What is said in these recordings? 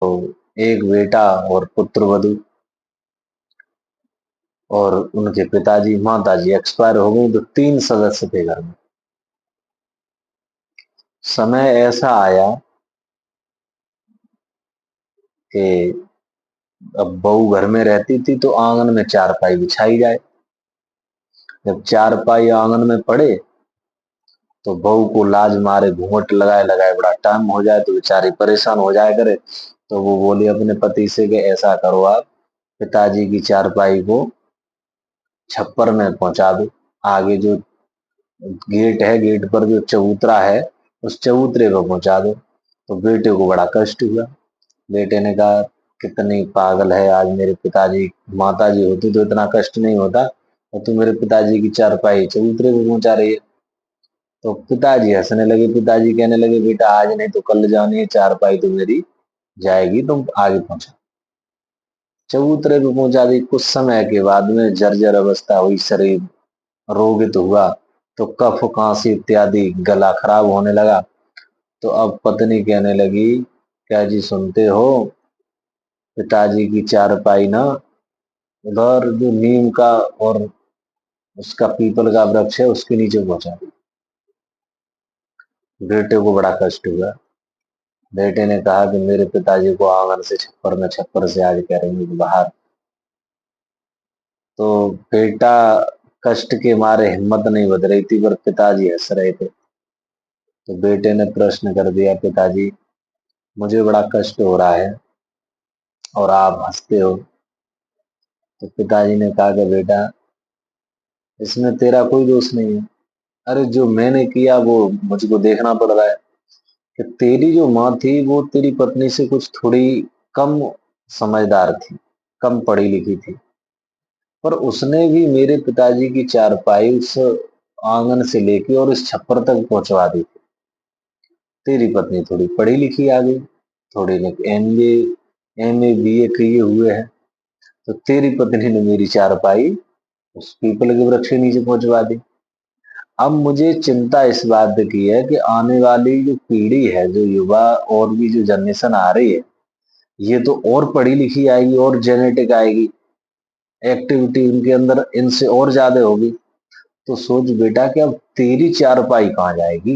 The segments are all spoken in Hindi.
एक बेटा और पुत्र वधू, और उनके पिताजी माताजी एक्सपायर हो गई, तो 3 सदस्य थे घर में। समय ऐसा आया कि अब बहू घर में रहती थी तो आंगन में चारपाई बिछाई जाए। जब चारपाई आंगन में पड़े तो बहू को लाज मारे घूंघट लगाए लगाए बड़ा टाइम हो जाए, तो बेचारी परेशान हो जाए करे। तो वो बोली अपने पति से कि ऐसा करो, आप पिताजी की चारपाई को छप्पर में पहुंचा दो। आगे जो गेट है, गेट पर जो चबूतरा है, उस चबूतरे पर पहुंचा दो। तो बेटे को बड़ा कष्ट हुआ। बेटे ने कहा, कितनी पागल है, आज मेरे पिताजी माताजी होती तो इतना कष्ट नहीं होता, और तू मेरे पिताजी की चारपाई चबूतरे को पहुंचा रही है। तो पिताजी हंसने लगे। पिताजी कहने लगे, बेटा आज नहीं तो कल जानी है, चारपाई तो मेरी जाएगी, तुम आगे पहुंचा। चबूतरे पे पहुंचा दी। कुछ समय के बाद में जर्जर अवस्था हुई, शरीर रोगित हुआ, तो कफ कांसी इत्यादि गला खराब होने लगा। तो अब पत्नी कहने लगी, क्या जी सुनते हो, पिताजी की चारपाई ना उधर जो नीम का और उसका पीपल का वृक्ष है उसके नीचे पहुंचा दी। बेटे को बड़ा कष्ट हुआ। बेटे ने कहा कि मेरे पिताजी को आंगन से छप्पर में, छप्पर से आज करेंगे कि बाहर। तो बेटा कष्ट के मारे हिम्मत नहीं बध रही थी, पर पिताजी हंस रहे थे। तो बेटे ने प्रश्न कर दिया, पिताजी मुझे बड़ा कष्ट हो रहा है और आप हंसते हो। तो पिताजी ने कहा कि बेटा इसमें तेरा कोई दोष नहीं है। अरे जो मैंने किया वो मुझको देखना पड़ रहा है। कि तेरी जो माँ थी वो तेरी पत्नी से कुछ थोड़ी कम समझदार थी, कम पढ़ी लिखी थी, पर उसने भी मेरे पिताजी की चारपाई उस आंगन से लेके और इस छप्पर तक पहुंचवा दी थी। तेरी पत्नी थोड़ी पढ़ी लिखी आ गई, थोड़ी ने एमए बीए किए हुए है, तो तेरी पत्नी ने मेरी चारपाई उस पीपल के वृक्ष के नीचे पहुंचवा दी। अब मुझे चिंता इस बात की है कि आने वाली जो पीढ़ी है, जो युवा और भी जो जनरेशन आ रही है, ये तो और पढ़ी लिखी आएगी और जेनेटिक आएगी, एक्टिविटी उनके अंदर इनसे और ज्यादा होगी। तो सोच बेटा कि अब तेरी चारपाई कहाँ जाएगी।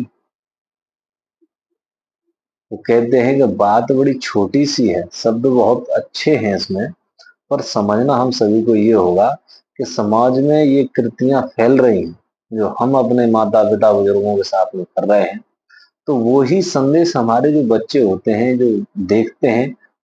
वो कहते हैं कि बात बड़ी छोटी सी है, शब्द बहुत अच्छे हैं इसमें, पर समझना हम सभी को ये होगा कि समाज में ये कृतियां फैल रही हैं जो हम अपने माता पिता बुजुर्गों के साथ में कर रहे हैं। तो वो ही संदेश हमारे जो बच्चे होते हैं, जो देखते हैं,